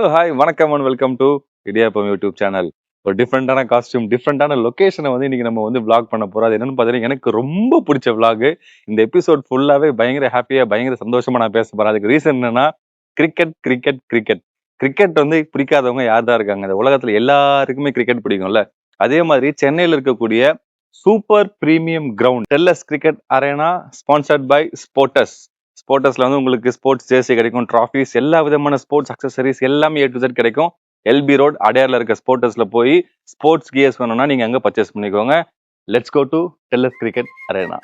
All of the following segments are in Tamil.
ஹாய் வணக்கம் and welcome to idiyappam YouTube channel. ஒரு டிஃப்ரெண்டான காஸ்டியூம், டிஃப்ரெண்டான லொகேஷனை வந்து இன்னைக்கு நம்ம வந்து vlog பண்ண போறோம். அது என்னன்னு பார்த்தீங்கன்னா, எனக்கு ரொம்ப பிடிச்ச vlog. இந்த எபிசோட் ஃபுல்லாவே பயங்கர ஹாப்பியா, பயங்கர சந்தோஷமா நான் பேச போறேன். அதுக்கு ரீசன் என்னன்னா, கிரிக்கெட் கிரிக்கெட் கிரிக்கெட் கிரிக்கெட் வந்து பிடிக்காதவங்க யார் தான் இருக்காங்க? இந்த உலகத்துல எல்லாருக்குமே கிரிக்கெட் பிடிக்கும்ல. அதே மாதிரி சென்னையில் இருக்கக்கூடிய super premium ground Tellus cricket arena sponsored by Sportus. ஸ்போர்ட்டஸ்ல வந்து உங்களுக்கு ஸ்போர்ட்ஸ் ஜேர்சி கிடைக்கும், ட்ராஃபிஸ், எல்லா விதமான ஸ்போர்ட்ஸ் அக்சசரிஸ் எல்லாமே A to Z கிடைக்கும். எல்பி ரோட் அடையார்ல இருக்க ஸ்போர்ட்டஸ்ல போய் ஸ்போர்ட்ஸ் கியர்ஸ் வேணும்னா நீங்க அங்க பர்ச்சேஸ் பண்ணிக்கோங்க. Let's go to Tellus cricket arena.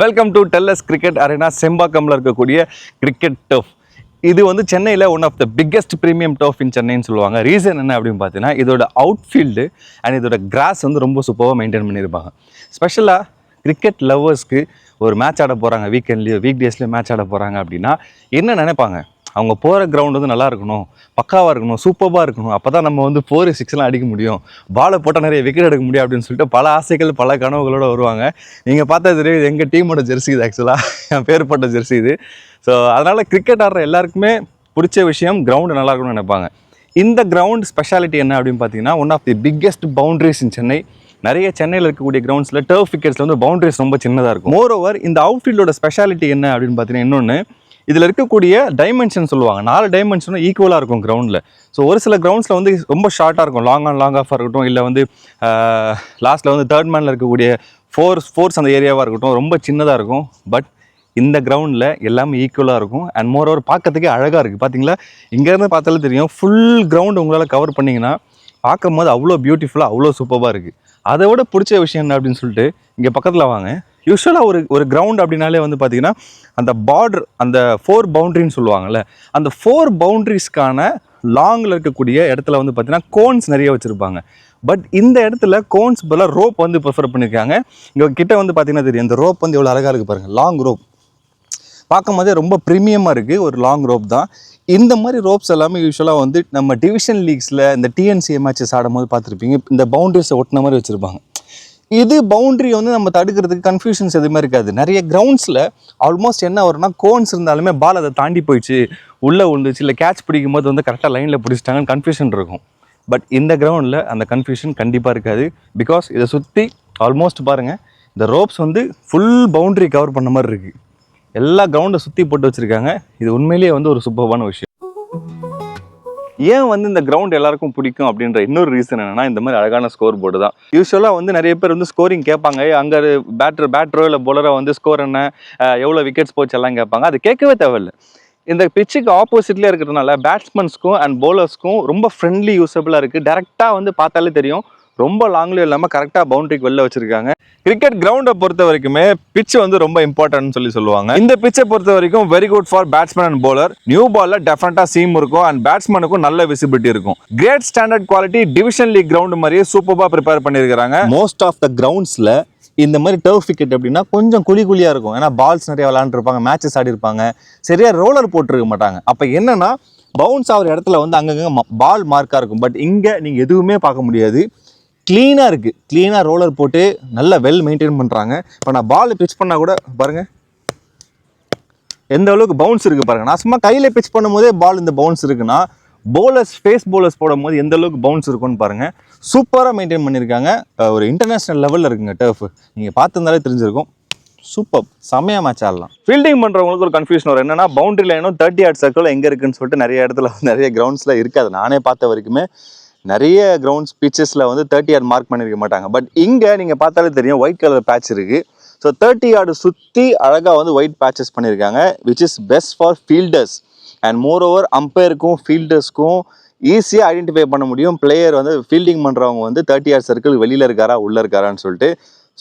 Welcome to Tellus cricket arena. செம்பாக்கம்ல இருக்கக்கூடிய கிரிக்கெட் டர்ஃப். இது வந்து சென்னையில் one of the biggest premium turf in சென்னைன்னு சொல்லுவாங்க. ரீசன் என்ன அப்படின்னு பார்த்தீங்கன்னா, இதோட அவுட்ஃபீல்டு அண்ட் இதோட கிராஸ் வந்து ரொம்ப சூப்பராக மெயின்டைன் பண்ணியிருப்பாங்க. ஸ்பெஷலாக கிரிக்கெட் லவ்வர்ஸ்க்கு ஒரு மேட்ச் ஆட போகிறாங்க, வீக்கெண்ட்லேயோ வீக் டேஸ்லேயோ மேட்ச் ஆட போகிறாங்க அப்படின்னா என்ன நினைப்பாங்க? அவங்க போகிற கிரவுண்ட் வந்து நல்லா இருக்கணும், பக்காவாக இருக்கணும், சூப்பராக இருக்கணும், அப்போ தான் நம்ம வந்து 4-6 அடிக்க முடியும், பாலை போட்டால் நிறைய விக்கெட் எடுக்க முடியும் அப்படின்னு சொல்லிட்டு பல ஆசைகள் பல கனவுகளோடு வருவாங்க. நீங்கள் பார்த்தா தெரியும், இது எங்கள் டீமோட ஜெர்சி இது. ஆக்சுவலாக என் பேர் போட்ட ஜெர்சி இது. ஸோ அதனால் கிரிக்கெட் ஆடுற எல்லாருக்குமே பிடிச்ச விஷயம் கிரவுண்டு நல்லா இருக்கணும்னு நினைப்பாங்க. இந்த கிரவுண்ட் ஸ்பெஷாலிட்டி என்ன அப்படின்னு பார்த்தீங்கன்னா, one of the biggest boundaries in Chennai. நிறைய சென்னையில் இருக்கக்கூடிய கிரவுண்ட்ஸில் டர்ஃப் விக்கெட்ஸில் வந்து பவுண்டரிஸ் ரொம்ப சின்னதாக இருக்கும். மோரோவர் இந்த அவுட்ஃபீல்டோட ஸ்பெஷாலிட்டி என்ன அப்படின்னு பார்த்தீங்கன்னா, இன்னொன்று இதில் இருக்கக்கூடிய டைமென்ஷன் சொல்லுவாங்க. 4 டைமென்ஷனும் ஈக்குவலாக இருக்கும் கிரவுண்டில். ஸோ ஒரு சில கிரவுண்ட்ஸில் வந்து ரொம்ப ஷார்ட்டாக இருக்கும், லாங் ஆஃபாக இருக்கட்டும், இல்லை வந்து லாஸ்ட்டில் வந்து தேர்ட் மேனில் இருக்கக்கூடிய ஃபோர்ஸ் அந்த ஏரியாவாக இருக்கட்டும், ரொம்ப சின்னதாக இருக்கும். பட் இந்த கிரவுண்டில் எல்லாமே ஈக்குவலாக இருக்கும். அண்ட் மோரோவர் பார்க்கறதுக்கே அழகாக இருக்குது. பார்த்தீங்களா, இங்கேருந்து பார்த்தாலே தெரியும், ஃபுல் கிரவுண்ட் உங்களால் கவர் பண்ணிங்கன்னா பார்க்கும் போது அவ்வளோ பியூட்டிஃபுல்லாக, அவ்வளோ சூப்பராக இருக்குது. அதை விட பிடிச்ச விஷயம் என்ன அப்படின்னு சொல்லிட்டு இங்கே பக்கத்தில் வாங்க. யூஸ்வலாக ஒரு கிரவுண்ட் அப்படின்னாலே வந்து பார்த்திங்கன்னா, அந்த பார்டர், அந்த 4 பவுண்ட்ரின்னு சொல்லுவாங்கள்ல, அந்த 4 பவுண்ட்ரிஸ்க்கான லாங்கில் இருக்கக்கூடிய இடத்துல வந்து பார்த்திங்கன்னா கோன்ஸ் நிறைய வச்சுருப்பாங்க. பட் இந்த இடத்துல கோன்ஸ் பதிலாக ரோப் வந்து ப்ரிஃபர் பண்ணியிருக்காங்க. இங்கே கிட்ட வந்து பார்த்திங்கன்னா தெரியும், இந்த ரோப் வந்து எவ்வளோ அழகாக இருக்குது பாருங்கள். லாங் ரோப் பார்க்கும் போதே ரொம்ப ப்ரீமியமாக இருக்குது. ஒரு லாங் ரோப் தான். இந்த மாதிரி ரோப்ஸ் எல்லாமே யூஸ்வலாக வந்து நம்ம டிவிஷன் லீக்ஸில் இந்த TNCA மேட்சஸ் ஆடும் போது பார்த்துருப்பீங்க, இந்த பவுண்ட்ரிஸை ஒட்டின மாதிரி வச்சுருப்பாங்க. இது பவுண்ட்ரி வந்து நம்ம தடுக்கிறதுக்கு கன்ஃபியூஷன்ஸ் எதுவுமே இருக்காது. நிறைய கிரவுண்ட்ஸில் ஆல்மோஸ்ட் என்ன வரும்னா, கோன்ஸ் இருந்தாலுமே பால் அதை தாண்டி போயிடுச்சு, உள்ளே விழுந்துச்சு, இல்லை கேட்ச் பிடிக்கும் போது வந்து கரெக்டாக லைனில் பிடிச்சிட்டாங்கன்னு கன்ஃபியூஷன் இருக்கும். பட் இந்த கிரவுண்டில் அந்த கன்ஃபியூஷன் கண்டிப்பாக இருக்காது. பிகாஸ் இதை சுற்றி ஆல்மோஸ்ட் பாருங்கள், இந்த ரோப்ஸ் வந்து ஃபுல் பவுண்ட்ரி கவர் பண்ண மாதிரி இருக்குது. எல்லா கிரவுண்டை சுற்றி போட்டு வச்சுருக்காங்க. இது உண்மையிலேயே வந்து ஒரு சூப்பரான விஷயம். ஏன் வந்து இந்த கிரவுண்ட் எல்லாருக்கும் பிடிக்கும் அப்படின்ற இன்னொரு ரீசன் என்னன்னா, இந்த மாதிரி அழகான ஸ்கோர் போர்டு தான். யூஸ்வலாக வந்து நிறைய பேர் வந்து ஸ்கோரிங் கேட்பாங்க. அங்கே பேட்டரோ இல்லை போலரோ வந்து ஸ்கோர் என்ன, எவ்வளோ விக்கெட்ஸ் போச்சு எல்லாம் கேட்பாங்க. அது கேட்கவே தேவையில்லை. இந்த பிச்சுக்கு ஆப்போசிட்லேயே இருக்கிறதுனால பேட்ஸ்மேன்ஸ்க்கும் அண்ட் பவுலர்ஸ்க்கும் ரொம்ப ஃப்ரெண்ட்லி, யூஸபிளாக இருக்குது. டேரெக்டாக வந்து பார்த்தாலே தெரியும், ரொம்ப லாங்லேயும் இல்லாமல் கரெக்டாக பவுண்டரிக்கு வெளில வச்சுருக்காங்க. கிரிக்கெட் கிரவுண்டை பொறுத்த வரைக்குமே பிட்ச் வந்து ரொம்ப இம்பார்ட்டன்ட்னு சொல்லுவாங்க. இந்த பிச்சை பொறுத்த வரைக்கும் very good for batsman and bowler. New பால்ல டெஃபினட்டாக சீம் இருக்கும் அண்ட் பேட்ஸ்மேனுக்கும் நல்ல விசிபிலிட்டி இருக்கும். Great standard quality division league ground மாதிரியே சூப்பராக ப்ரிப்பேர் பண்ணியிருக்காங்க. மோஸ்ட் ஆஃப் த கிரவுண்ட்ஸில் இந்த மாதிரி டர்ஃப் விக்கெட் அப்படின்னா கொஞ்சம் குழியாக இருக்கும். ஏன்னா பால்ஸ் நிறைய விளாண்டுருப்பாங்க, மேட்சஸ் ஆடி இருப்பாங்க, சரியாக ரோலர் போட்டிருக்க மாட்டாங்க. அப்போ என்னன்னா, பவுன்ஸ் ஆகிற இடத்துல வந்து அங்கங்கே பால் மார்க்காக இருக்கும். பட் இங்கே நீங்கள் எதுவுமே பார்க்க முடியாது. க்ளீனாக இருக்குது. க்ளீனாக ரோலர் போட்டு நல்லா வெல் மெயின்டைன் பண்ணுறாங்க. இப்போ நான் பால் பிச் பண்ணால் கூட பாருங்கள் எந்த அளவுக்கு பவுன்ஸ் இருக்குது பாருங்கள். நான் சும்மா கையில் பிச் பண்ணும் போதே பால் இந்த பவுன்ஸ் இருக்குன்னா, ஃபேஸ் பவுலர்ஸ் போடும் போது எந்த அளவுக்கு பவுன்ஸ் இருக்குன்னு பாருங்கள். சூப்பராக மெயின்டைன் பண்ணியிருக்காங்க. ஒரு இன்டர்நேஷ்னல் லெவலில் இருக்குங்க டர்ஃப். நீங்கள் பார்த்துருந்தாலே தெரிஞ்சிருக்கும். சூப்பர், செமையா மேட்ச் ஆடலாம். ஃபீல்டிங் பண்ணுறவங்களுக்கு ஒரு கன்ஃபியூஷன் வரும், என்னன்னா பவுண்டரி லைனும் 30 yard சர்க்கிள் எங்கே இருக்குன்னு சொல்லிட்டு நிறைய இடத்துல நிறைய கிரவுண்ட்ஸில் இருக்காது. நானே பார்த்த வரைக்குமே நிறைய கிரவுண்ட்ஸ் பிச்சஸில் வந்து 30 yard மார்க் பண்ணியிருக்க மாட்டாங்க. பட் இங்கே நீங்கள் பார்த்தாலே தெரியும் ஒயிட் கலர் பேட்ச் இருக்குது. ஸோ 30 yard சுற்றி அழகாக வந்து ஒயிட் பேட்சஸ் பண்ணியிருக்காங்க, which is best for fielders. And moreover அம்பையருக்கும் ஃபீல்டர்ஸ்க்கும் ஈஸியாக ஐடென்டிஃபை பண்ண முடியும் பிளேயர் வந்து ஃபீல்டிங் பண்ணுறவங்க வந்து 30 yard சர்க்கிள் வெளியில் இருக்காரா உள்ளே இருக்காரான்னு சொல்லிட்டு.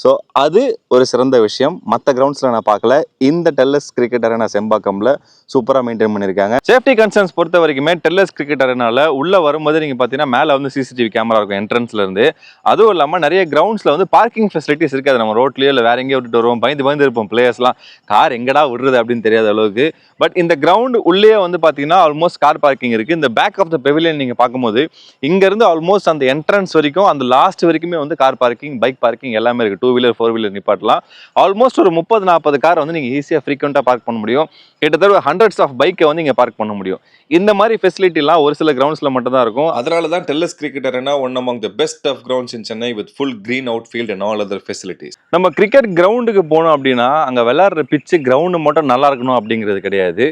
ஸோ அது ஒரு சிறந்த விஷயம். மற்ற கிரவுண்ட்ஸில் நான் பார்க்கல, இந்த டெல்லஸ் கிரிக்கெட் அரேனா செம்பாக்கம்ல சூப்பராக மெயின்டைன் பண்ணியிருக்காங்க. சேஃப்டி கன்சர்ன்ஸ் பொறுத்த வரைக்குமே டெல்லஸ் கிரிக்கெட் அரேனால உள்ளே வரும்போது நீங்கள் பார்த்தீங்கன்னா மேலே வந்து சிசிடிவி கேமரா இருக்கும் என்ட்ரன்ஸ்லேருந்து. அதுவும் இல்லாமல் நிறைய கிரவுண்ட்ஸில் வந்து பார்க்கிங் ஃபெசிலிட்டிஸ் இருக்காது. நம்ம ரோட்லேயோ இல்லை வேற எங்கேயோ விட்டுட்டு வருவோம், பயந்து இருப்போம் பிளேயர்ஸ்லாம், கார் எங்கடா விடுறது அப்படின்னு தெரியாத அளவுக்கு. பட் இந்த கிரவுண்ட் உள்ளே வந்து பார்த்தீங்கன்னா ஆல்மோஸ்ட் கார் பார்க்கிங் இருக்குது. இந்த பேக் ஆஃப் த பெவிலியன் நீங்கள் பார்க்கும்போது இங்கேருந்து ஆல்மோஸ்ட் அந்த என்ட்ரன்ஸ் வரைக்கும் அந்த லாஸ்ட் வரைக்குமே வந்து கார் பார்க்கிங், பைக் பார்க்கிங் எல்லாமே இருக்குது. 2 வீலர் 4 வீலர் நிப்பாட்டலாம். ஆல்மோஸ்ட் ஒரு 30-40 கார் வந்து நீங்கள் ஈஸியாக ஃப்ரீக்வெண்ட்டாக பார்க் பண்ண முடியும். கிட்டத்தட்ட ஹண்ட்ரட்ஸ் ஆஃப் பைக்கை வந்து இங்கே பார்க் பண்ண முடியும். இந்த மாதிரி ஃபெசிலிட்டிலாம் ஒரு சில கிரவுண்ட்ஸில் மட்டும் தான் இருக்கும். அதனால தான் Tellus cricket arena one among the best of grounds in Chennai with full green outfield and all other facilities. நம்ம கிரிக்கெட் கிரவுண்டுக்கு போனோம் அப்படின்னா அங்கே விளையாடுற பிச்சு கிரவுண்டு மட்டும் நல்லா இருக்கணும் அப்படிங்கிறது கிடையாது.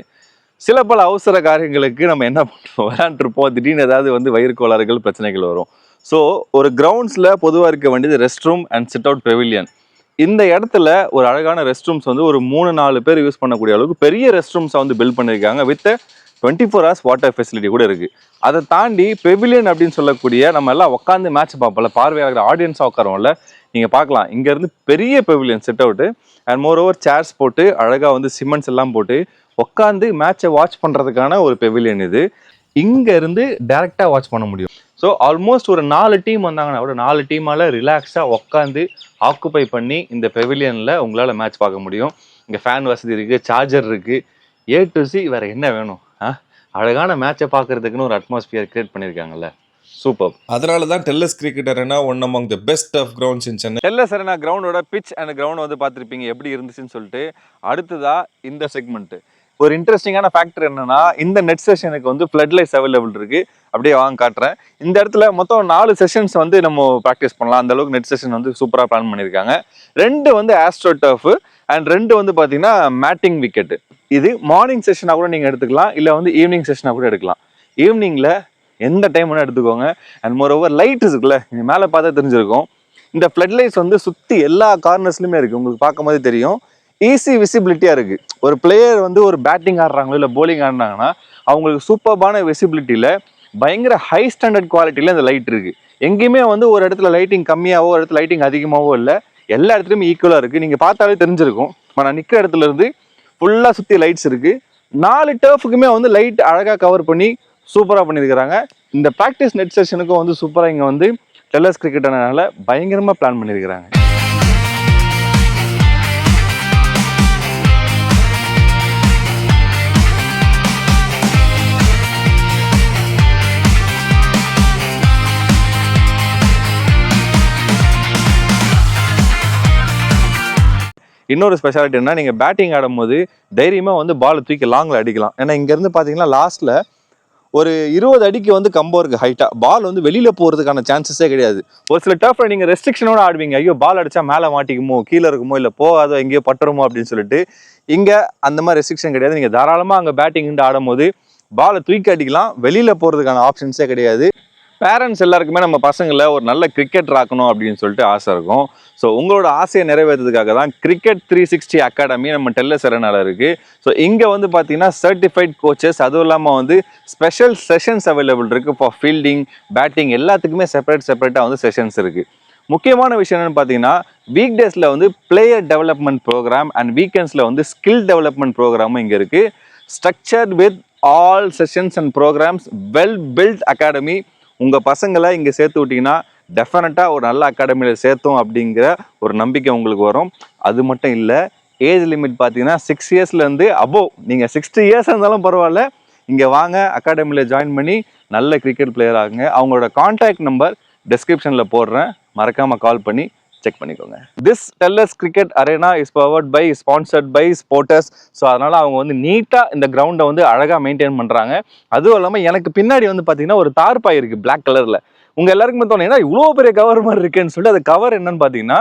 சில பல அவசர காரியங்களுக்கு நம்ம என்ன பண்ணுவோம், விளையாண்டுருப்போம், திடீர்னு ஏதாவது வந்து வயிறு கோளாறுகள் பிரச்சனைகள் வரும். ஸோ ஒரு கிரவுண்ட்ஸில் பொதுவாக இருக்க வேண்டியது rest room and sit out pavilion. இந்த இடத்துல ஒரு அழகான ரெஸ்ட் ரூம்ஸ் வந்து ஒரு 3-4 பேர் யூஸ் பண்ணக்கூடிய அளவுக்கு பெரிய ரெஸ்ட் ரூம்ஸை வந்து பில்ட் பண்ணியிருக்காங்க. வித் 24 hours வாட்டர் ஃபெசிலிட்டி கூட இருக்குது. அதை தாண்டி பெவிலியன் அப்படின்னு சொல்லக்கூடிய நம்ம எல்லாம் உட்காந்து மேட்ச் பார்ப்போம்ல, பார்வையாகிற ஆடியன்ஸாக உட்காரோம்ல, நீங்கள் பார்க்கலாம் இங்கேருந்து பெரிய pavilion set out and more over chairs போட்டு அழகாக வந்து சிமெண்ட்ஸ் எல்லாம் போட்டு உட்காந்து மேட்சை வாட்ச் பண்ணுறதுக்கான ஒரு பெவிலியன் இது. இங்கேருந்து டேரெக்டாக வாட்ச் பண்ண முடியும். ஸோ ஆல்மோஸ்ட் ஒரு 4 டீம் வந்தாங்கன்னா ஒரு 4 டீமால் ரிலாக்ஸாக உட்காந்து ஆக்குப்பை பண்ணி இந்த பெவிலியனில் உங்களால் மேட்ச் பார்க்க முடியும். இங்கே ஃபேன் வசதி இருக்குது, சார்ஜர் இருக்குது, A to Z வேறு என்ன வேணும்? அழகான மேட்சை பார்க்கறதுக்குன்னு ஒரு அட்மாஸ்பியர் கிரியேட் பண்ணியிருக்காங்கல்ல, சூப்பர். அதனால தான் Tellus cricket arena one among the best of grounds in Chennai. Tellus arena கிரவுண்டோட பிச் அண்ட் கிரவுண்ட் வந்து பார்த்துருப்பீங்க எப்படி இருந்துச்சுன்னு சொல்லிட்டு. அடுத்ததா இந்த செக்மெண்ட்டு ஒரு இன்ட்ரெஸ்டிங்கான ஃபேக்டர் என்னன்னா, இந்த நெட் செஷனுக்கு வந்து ஃப்ளட் லைட்ஸ் அவைலபிள் இருக்கு. அப்படியே வாங்க காட்டுறேன். இந்த இடத்துல மொத்தம் 4 செஷன்ஸ் வந்து நம்ம ப்ராக்டிஸ் பண்ணலாம். அந்த அளவுக்கு நெட் செஷன் வந்து சூப்பராக பிளான் பண்ணியிருக்காங்க. 2 வந்து ஆஸ்ட்ரோ டர்ஃப் அண்ட் 2 வந்து பார்த்தீங்கன்னா மேட்டிங் விக்கெட்டு. இது மார்னிங் செஷனாக கூட நீங்கள் எடுத்துக்கலாம், இல்லை வந்து ஈவினிங் செஷனாக கூட எடுக்கலாம். ஈவினிங்கில் எந்த டைம் வேணால் எடுத்துக்கோங்க. அண்ட் மோர் ஓவர் லைட் இருக்குல்ல, நீங்கள் மேலே பார்த்தா தெரிஞ்சிருக்கும். இந்த ஃப்ளட் லைட்ஸ் வந்து சுற்றி எல்லா கார்னர்ஸ்லையுமே இருக்குது. உங்களுக்கு பார்க்கும் போது தெரியும், ஈஸி விசிபிலிட்டியாக இருக்குது. ஒரு பிளேயர் வந்து ஒரு பேட்டிங் ஆடுறாங்களோ இல்லை போலிங் ஆடினாங்கன்னா அவங்களுக்கு சூப்பர்பான விசிபிலிட்டியில் பயங்கர ஹை ஸ்டாண்டர்ட் குவாலிட்டியில் இந்த லைட் இருக்குது. எங்கேயுமே வந்து ஒரு இடத்துல லைட்டிங் கம்மியாகவோ ஒரு இடத்துல லைட்டிங் அதிகமாகவோ இல்லை, எல்லா இடத்துலையுமே ஈக்குவலாக இருக்குது. நீங்கள் பார்த்தாலே தெரிஞ்சிருக்கும். நான் நிற்கிற இடத்துல இருந்து ஃபுல்லாக சுற்றி லைட்ஸ் இருக்குது. 4 டர்ஃபுக்குமே வந்து லைட் அழகாக கவர் பண்ணி சூப்பராக பண்ணியிருக்கிறாங்க. இந்த ப்ராக்டிஸ் நெட் செஷனுக்கும் வந்து சூப்பராக இங்கே வந்து டெல்லஸ் கிரிக்கெட்னால பயங்கரமாக பிளான் பண்ணியிருக்கிறாங்க. இன்னொரு ஸ்பெஷாலிட்டி என்ன, நீங்கள் பேட்டிங் ஆடும்போது தைரியமாக வந்து பாலை தூக்கி லாங்கில் அடிக்கலாம். ஏன்னா இங்கேருந்து பார்த்தீங்கன்னா லாஸ்ட்டில் ஒரு 20 அடிக்கு வந்து கம்போ இருக்குது ஹைட்டாக. பால் வந்து வெளியில் போகிறதுக்கான சான்சஸே கிடையாது. ஒரு சில டர்ஃபில் நீங்கள் ரெஸ்ட்ரிக்ஷனோட ஆடுவீங்க, ஐயோ பால் அடித்தா மேலே மாட்டிக்குமோ, கீழே இருக்குமோ, இல்லை போகாதோ எங்கேயோ பட்டுருமோ அப்படின்னு சொல்லிட்டு. இங்கே அந்த மாதிரி ரெஸ்ட்ரிக்ஷன் கிடையாது. நீங்கள் தாராளமாக அங்கே பேட்டிங் ஆடும்போது பாலை தூக்கி அடிக்கலாம், வெளியில் போகிறதுக்கான ஆப்ஷன்ஸே கிடையாது. பேரண்ட்ஸ் எல்லாருக்குமே நம்ம பசங்களை ஒரு நல்ல கிரிக்கெட்டர் ஆக்கணும் அப்படின்னு சொல்லிட்டு ஆசை இருக்கும். ஸோ உங்களோட ஆசையை நிறைவேற்றதுக்காக தான் கிரிக்கெட் 360 அகாடமி நம்ம டெல்லஸ் அரேனால இருக்குது. ஸோ இங்கே வந்து பார்த்தீங்கன்னா சர்டிஃபைட் கோச்சஸ், அதுவும் இல்லாமல் வந்து ஸ்பெஷல் செஷன்ஸ் அவைலபிள் இருக்குது ஃபார் ஃபீல்டிங், பேட்டிங் எல்லாத்துக்குமே செப்பரேட்டாக வந்து செஷன்ஸ் இருக்குது. முக்கியமான விஷயம் என்னென்னு பார்த்தீங்கன்னா, வீக் டேஸில் வந்து பிளேயர் டெவலப்மெண்ட் ப்ரோக்ராம் அண்ட் வீக்கெண்ட்ஸில் வந்து ஸ்கில் டெவலப்மெண்ட் ப்ரோக்ராமும் இங்கே இருக்குது. Structured with all sessions and programs, well built academy. உங்கள் பசங்களை இங்கே சேர்த்து விட்டிங்கன்னா டெஃபினட்டாக ஒரு நல்ல அகாடமியில் சேர்த்தோம் அப்படிங்கிற ஒரு நம்பிக்கை உங்களுக்கு வரும். அது மட்டும் இல்லை, ஏஜ் லிமிட் பார்த்தீங்கன்னா 6 இயர்ஸ்லேருந்து அபோவ். நீங்கள் 60 இயர்ஸ் இருந்தாலும் பரவாயில்ல, இங்கே வாங்க, அகாடமியில் ஜாயின் பண்ணி நல்ல கிரிக்கெட் பிளேயர் ஆகுங்க. அவங்களோட கான்டாக்ட் நம்பர் டிஸ்கிரிப்ஷனில் போடுறேன், மறக்காமல் கால் பண்ணி செக் பண்ணிக்கோங்க. This Tellus cricket arena is powered by, sponsored by Sporters. So அதனால் அவங்க வந்து நீட்டாக இந்த கிரவுண்டை வந்து அழகாக மெயின்டைன் பண்ணுறாங்க. அதுவும் இல்லாமல் எனக்கு பின்னாடி வந்து பார்த்தீங்கன்னா ஒரு தார்பாய் இருக்குது பிளாக் கலரில். உங்கள் எல்லாருக்குமே தோணும், ஏன்னா இவ்வளோ பெரிய கவர் மாதிரி இருக்குன்னு சொல்லிட்டு, அது கவர் என்னன்னு பார்த்தீங்கன்னா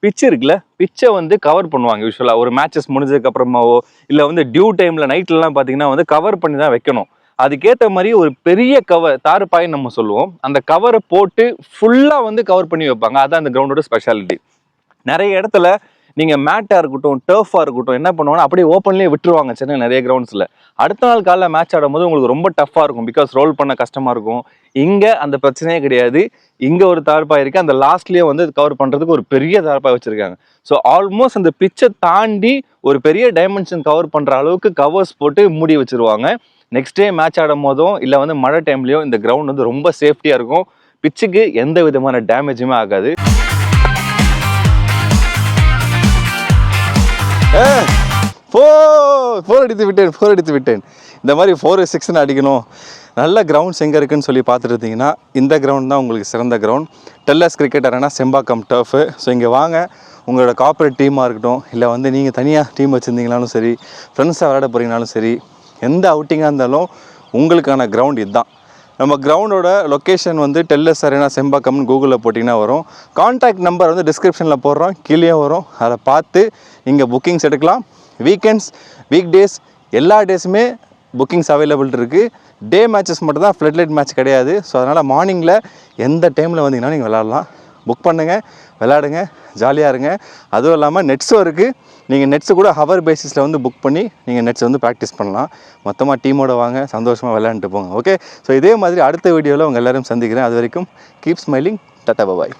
பிச் இருக்குல்ல, பிச்சை வந்து கவர் பண்ணுவாங்க யூஸ்வலாக. ஒரு மேட்சஸ் முடிஞ்சதுக்கு அப்புறமாவோ இல்லை வந்து டியூ டைமில் நைட்லலாம் பார்த்தீங்கன்னா வந்து கவர் பண்ணி தான் வைக்கணும். அதுக்கேற்ற மாதிரி ஒரு பெரிய கவர், தார்பாயின்னு நம்ம சொல்லுவோம், அந்த கவரை போட்டு ஃபுல்லாக வந்து கவர் பண்ணி வைப்பாங்க. அதான் அந்த கிரவுண்டோட ஸ்பெஷாலிட்டி. நிறைய இடத்துல நீங்கள் மேட்டாக இருக்கட்டும், டர்ஃபாக இருக்கட்டும், என்ன பண்ணுவாங்கன்னா அப்படியே ஓப்பன்லேயே விட்டுருவாங்க சென்னை நிறைய கிரவுண்ட்ஸில். அடுத்த நாள் காலைல மேட்ச் ஆடும்போது உங்களுக்கு ரொம்ப டஃப்பாக இருக்கும், பிகாஸ் ரோல் பண்ண கஷ்டமாக இருக்கும். இங்கே அந்த பிரச்சனையே கிடையாது. இங்கே ஒரு தார்பாய் இருக்குது, அந்த லாஸ்ட்லேயே வந்து கவர் பண்ணுறதுக்கு ஒரு பெரிய தார்பாய் வச்சுருக்காங்க. ஸோ ஆல்மோஸ்ட் அந்த பிச்சை தாண்டி ஒரு பெரிய டைமென்ஷன் கவர் பண்ணுற அளவுக்கு கவர்ஸ் போட்டு மூடி வச்சுருவாங்க. நெக்ஸ்ட் டே மேட்ச் ஆடும் போதும் இல்லை வந்து மழை டைம்லேயோ இந்த கிரவுண்ட் வந்து ரொம்ப சேஃப்டியாக இருக்கும். பிச்சுக்கு எந்த விதமான டேமேஜுமே ஆகாது. ஃபோர் அடித்து விட்டேன். இந்த மாதிரி 4-6 அடிக்கணும். நல்ல கிரவுண்ட்ஸ் எங்கே இருக்குதுன்னு சொல்லி பார்த்துட்டு இருந்தீங்கன்னா இந்த கிரவுண்ட் தான் உங்களுக்கு சிறந்த ground. Tellus cricket arena Sembakkam turf. So இங்கே வாங்க, உங்களோட கார்ப்பரேட் டீமாக இருக்கட்டும், இல்லை வந்து நீங்கள் தனியாக டீம் வச்சுருந்தீங்கனாலும் சரி, ஃப்ரெண்ட்ஸாக விளையாட போகிறீங்கனாலும் சரி, எந்த அவுட்டிங்காக இருந்தாலும் உங்களுக்கான கிரவுண்ட் இதுதான். நம்ம கிரவுண்டோட லொக்கேஷன் வந்து டெல்லஸ் அரேனா செம்பாக்கம்னு கூகுளில் போட்டிங்கன்னா வரும். கான்டாக்ட் நம்பர் வந்து டிஸ்கிரிப்ஷனில் போடுறோம், கீழே வரும். அதை பார்த்து இங்கே புக்கிங்ஸ் எடுக்கலாம். வீக்கெண்ட்ஸ், வீக் டேஸ் எல்லா டேஸுமே புக்கிங்ஸ் அவைலபிள் இருக்குது. டே மேட்சஸ் மட்டும் தான், ஃப்ளட் மேட்ச் கிடையாது. ஸோ அதனால் மார்னிங்கில் எந்த டைமில் வந்தீங்கன்னா நீங்கள் விளாட்லாம். புக் பண்ணுங்கள், விளாடுங்க, ஜாலியாக இருங்க. அதுவும் இல்லாமல் நெட்ஸும் இருக்குது. நீங்கள் நெட்ஸு கூட ஹவர் பேசிஸில் வந்து புக் பண்ணி நீங்கள் நெட்ஸ் வந்து ப்ராக்டிஸ் பண்ணலாம். மொத்தமாக டீமோட வாங்க, சந்தோஷமாக விளையாண்டுட்டு போங்க. ஓகே, ஸோ இதே மாதிரி அடுத்த வீடியோவில் உங்கள் எல்லோரும் சந்திக்கிறேன். அது வரைக்கும் கீப் ஸ்மைலிங். டாடா பாய்.